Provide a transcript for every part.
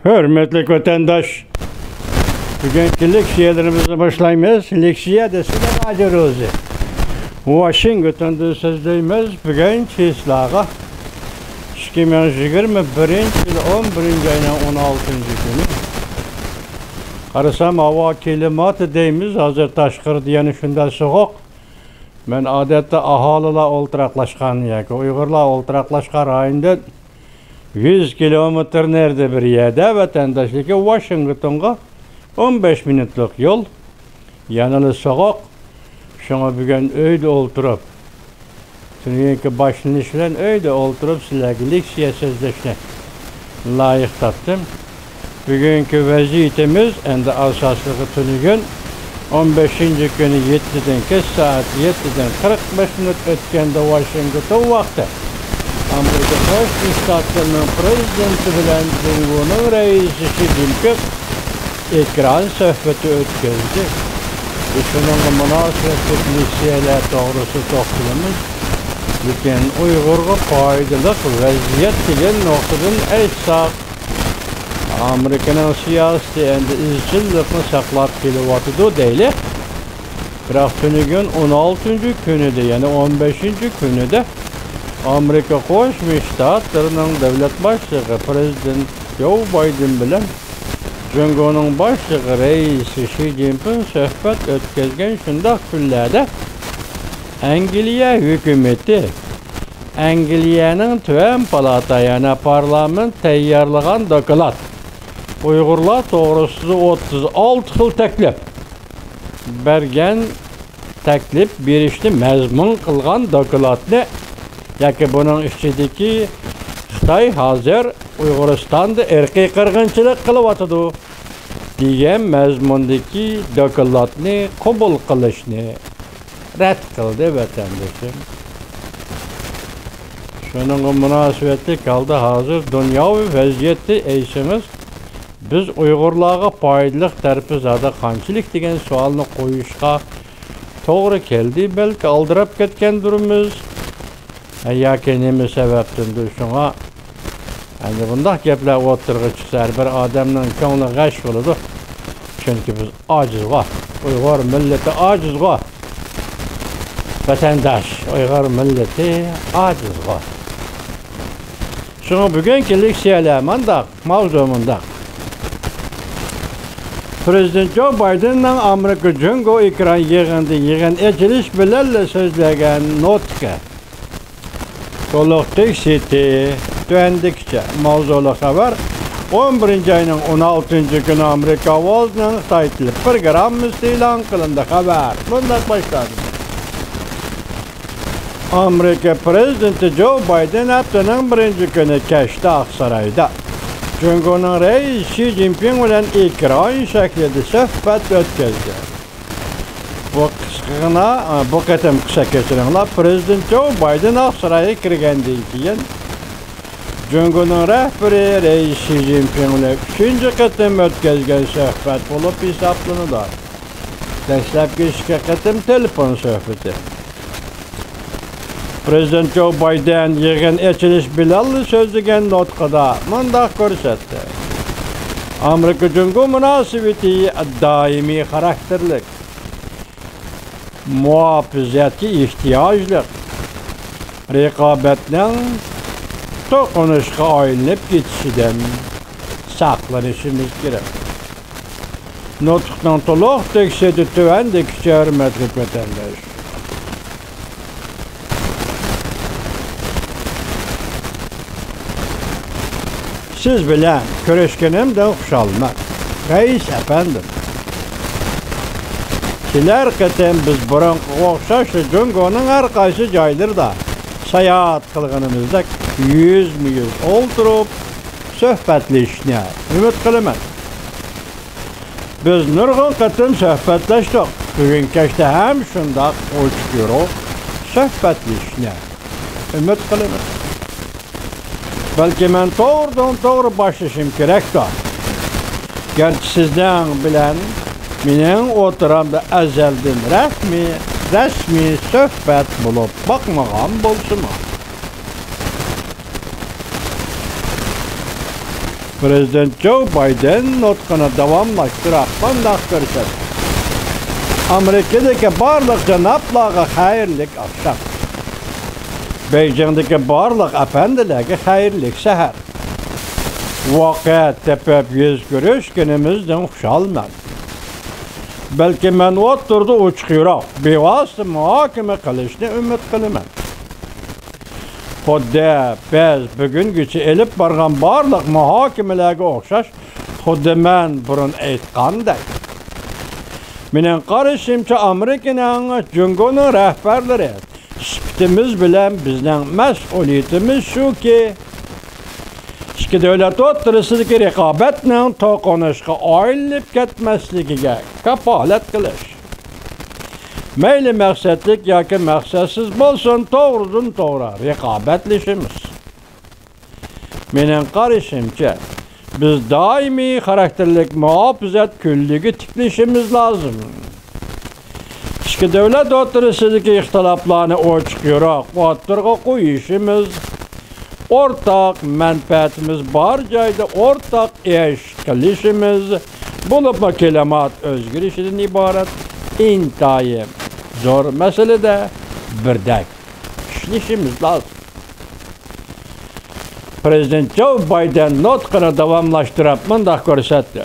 Hürmetli vatandaş, bugünkü leksiyalarımızı başlaymayız. Leksiya desin acıyoruz. Washington'da sözleyimiz bugün çislağa 2021 yıl 11. ayının 16. günü. Qarasam hava klimatı deyimiz, hazır taşqır diyeni şunda soğuk. Ben adette ahalila oltiraqlaşqan yoki Uyg'urlar oltiraqlaşqan rayonda 100 kilometr nerede bir yerde vatandaşlıkı Washington'a 15 minutluk yol. Yanılı soğuk. Şuna bugün öyle oturup, çünkü başlanışlan öyle oturup sizlerle leksiya sözleşmek layık taptım. Bugünkü vaziyetimiz endi asaslığı tünügün 15. günü 7'den geç saat 7'den 45 minut ötkende Washington vakti. Amerika Birleşik Ştatlarının prezidenti bilen Cumhurbaşkanı reisi Xi Jinping ekran söhbeti ötküzdü. Şunun münasebetli leksiyalar doğrusu toxtalımız. Lekin Uyg'urga foydali vaziyat degan noktadan aytsak, Amerikanın siyasi endi izchillikni saqlab kelyapti deyli. Biroq tünügün 16. günüde, yani 15. günüde Amerika Qo'shma Shtatlarining davlat boshlig'i prezident Joe Biden bilan Cumhurbaşkanının başlığı reisi Xi Jinping söhbet ötkazgan şundaq kunlarda Angliya hükümeti Angliyaning Tuvan palata yana parlament tayyorlagan doklad Uyg'urlar to'g'risida 36 xil taklif bergan taklif berishni mazmun qilgan dokladni yoki buning ichidagi Xitoy hozir Uyg'uristonda irqiy qirg'inchilik qilyotidi degan mazmundagi dokladni qabul qilishni rad qildi vatandoshim. Şununla münasebetli kaldı hazır dünyavi vaziyeti eysimiz. Biz Uyg'urlarga foydaliq tarafı zada qanchalik degan savolni qo'yishga to'g'ri keldi. Belki aldirab ketgan durumimiz yoki nima sababdandir shunga. Endi bundaq gaplar o'tirg'i chiqsa bir odamning ko'ngli g'ash bo'ladi. Chunki biz ojizga, Uyg'ur millati ojizga. Vatandaş, Uyg'ur millati ojizga. Şuna bugünkü leksiyalar mandaq, mavzumundaq. Prezident Joe Biden'dan Amerika Cumhurbaşkanı ekran yig'in echilish bilan so'zlagan notka. To'liq teksti tuandikcha mavzuli xabar 11. ayının 16. günü Amerika Ovozning Xitoy tili programmasi e'lon qilindi. Xabar bunday boshladi. Amerika prezidenti Joe Biden haftanın 1. günü kechda Aqsaroyda Cumhurbaşkanı reisi Xi Jinping bilan ekran shaklida suhbat o'tkazdi. Bu qatam qisqa kechiringlar. Prezident Joe Biden Aqsaroyga kirgandan keyin Cumhurbaşkanı rahbari reisi Xi Jinping bilan 3. qatam o'tkazgan suhbat bo'lib hisoblanadi. Dastlabki 2 qatam telefon suhbati. Prezident Joe Biden yig'in echilish bilan so'zlagan nutqida mundaq ko'rsatdi. Amerika Cumhurbaşkanı munosabati doimiy xarakterlik, muhofazatga ehtiyojli, raqobatning to'qinishga aylanib ketishidan saqlanishimiz kerak. Nutqning to'liq teksti tuandagi hurmatli vatandosh. Siz bilen görüşkenimden hoşalmak. Reis efendim. Sizler qatam biz burunqi o'xshash Cumhurbaşkanının har qaysi joylarda sayohat qilganimizda yüz o'ltirib suhbatlashishni umid qilaman. Biz nurg'un qatam suhbatlashdik. Bugun kechda ham shundoq ochiq yurib suhbatlashishni umid qilaman. Belki men to'g'ri başlashim kerakdir. Gerçi sizden bilen mening o'tiramda azaldan rasmi suhbat bo'lib bakmagan bo'lsin. Prezident Joe Biden nutqini davomlashtirib bunday ko'rsatdi. Amerikadagi barliq janoblarga xayrli akşam. Beijingdagi barliq afandilarga xayrli sahar. Voqea tepib yuz ko'rish kunimizdan xushalman. Balki men o'tirdi uchiqroq bevosita muhokama qilishni umid qilaman. Xuddi biz bugungacha elib borgan barliq muhokamalarga o'xshash, xuddi men burun aytganday. Mening qarashimcha Amerikaning Jungoning rahbarlari sifatimiz bilan bizning mas'uliyatimiz shuki, ikki davlat o'rtasidagi raqobatning to'qnashishga aylanib ketmasligiga kafolat qilish. Mayli maqsadlik yoki maqsadsiz bo'lsin, to'g'ridan to'g'ri raqobatlashimiz. Mening qarashimcha, biz doimiy xarakterlik muhofazat kunligi tiklashimiz lozim. Ikki davlat o'rtasidagi ixtiloflarni ochiq-yo'roq o'tirg'a qo'yishimiz, o'rtaq manfaatimiz bor joyda o'rtaq ish qilishimiz, bo'lib klimat o'zgarishidan iborat intayin zo'r masalada birdak ishlashimiz lozim. Prezident Joe Biden nutqini davomlashtirib bunday ko'rsatdi.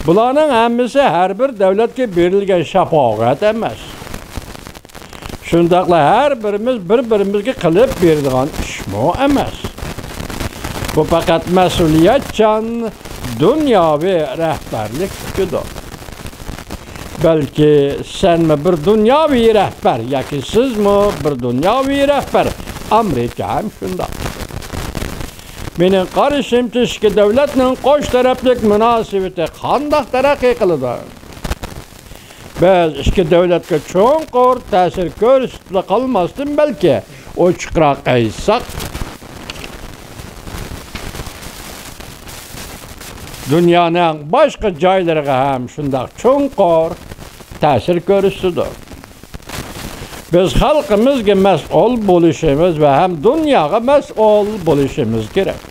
Bularning hammasi har bir davlatga berilgan shafoat emas. Shundaqla har birimiz bir-birimizga qilib beradigan ishmo emas. Bu faqat mas'uliyatchan dunyoviy rahbarlik huquqidir. Balki senmi bir dunyoviy rahbar yoki sizmi bir dunyoviy rahbar, Amerika ham shunday. Mening qarashimcha ikki davlatning qo'sh taraflik munosabati qanday taraqqiy qiladi? Biz ikki davlatga cho'nqur ta'sir ko'rsatib qolmasdan balki ochiqroq aytsak, dunyoning boshqa joylariga ham shunday cho'nqur ta'sir ko'rsatadi. Biz xalqimizga mas'ul bo'lishimiz va ham dunyoga mas'ul bo'lishimiz kerak.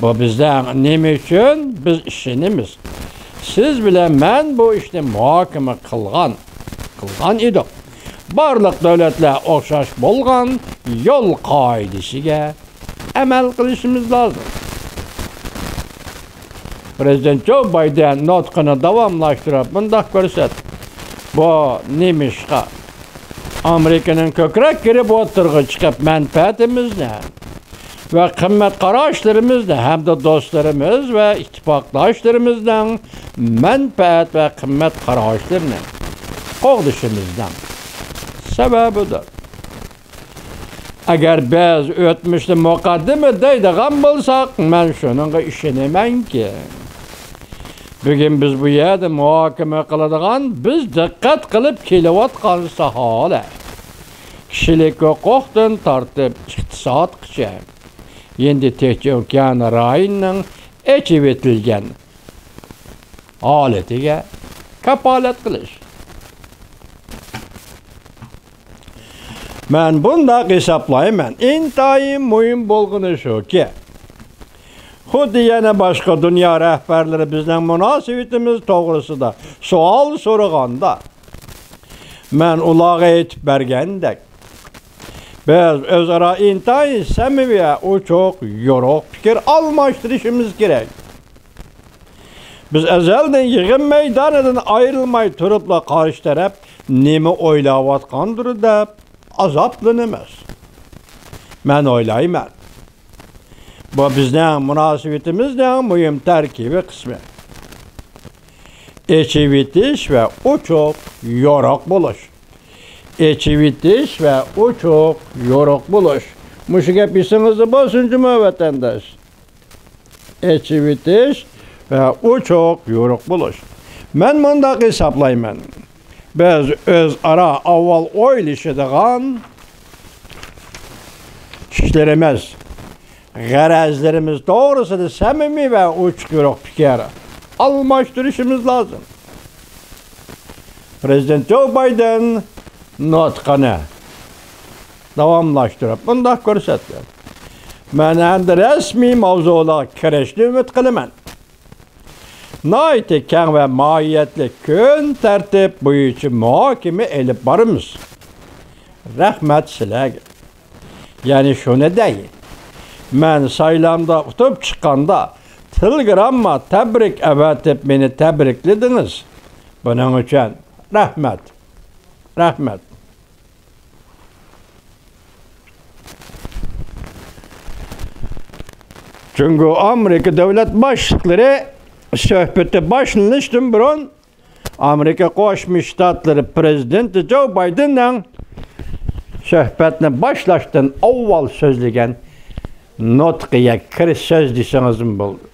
Bu bizdan nima uchun biz ishonamiz? Siz bilan men bu ishni muhokama qilgan edik. Barliq davlatlar o'xshash bo'lgan yo'l qoidasiga amal qilishimiz lozim. Prezident Joe Biden nutqini davomlashtirib bunday ko'rsatdi. Bu nemishqa Amerikaning ko'krak kirib o'tirg'i chiqib manfaatimizni va qimmat qarashlarimizni hamda do'stlarimiz va ittifoqdoshlarimizdan manfaat va qimmat qarashlarini qo'g'dishimizdan sababidir. Agar biz o'tmishni muqaddima deydigan bo'lsak, men shuningga ishonamanki, bugun biz bu yerda muhokama qiladigan, biz diqqat qilib kelayotgan sohalar kishilik huquqdan tortib iqtisodgacha endi Tinch okean rayoning echib etilgan holatiga kafolat qilish. Men bunday hisoblayman. Intayin muhim bo'lgani shuki, xuddi yana boshqa dunyo rahbarlari bizning munosabatimiz to'g'risida savol so'raganda, men ularga aytib bergandek, biz o'zaro intayin samimiy, ochiq, yorug' fikr almashtirishimiz kerak. Biz azaldan yig'in maydonidan ayrilmay turibla qarshi taraf nima o'ylayotgandir deb azoblanamiz. Men o'ylayman, bu bizning munosabatimizning muhim tarkibiy qismi. Echivitish va ochiq, yorug' bo'lish. Echivitish va ochiq, yorug' bo'lish. Mushu gap esingizda bo'lsin, vatandosh. Echivitish va ochiq, yorug' bo'lish. Men bunday hisoblayman. Biz o'zaro avval o'ylashadigan ishlarimiz, g'arazlarimiz to'g'risida samimiy va ochiq yo'roq fikr almashtirishimiz lozim. Prezident Joe Biden nutqini davomlashtirib bunday ko'rsatdi. Men endi resmi mavzularga kirishni umid qilaman. Nihoyatda keng va mohiyatli kun tartib bo'yicha muhokama elib boramiz. Rahmat sizlarga. Ya'ni shuni deyin. Men saylamda utib chiqqanda Telegramma tabrik avatib meni tabrikladingiz. Buning uchun rahmat. Rahmat. Çünkü Amerika devlet başlıkları söhbeti başlanıştan burun Amerika Qo'shma Shtatları prezidenti Joe Biden'dan söhbetini başlaştan avval sözlegen notqiga kirish so'z desangiz bo'ldi.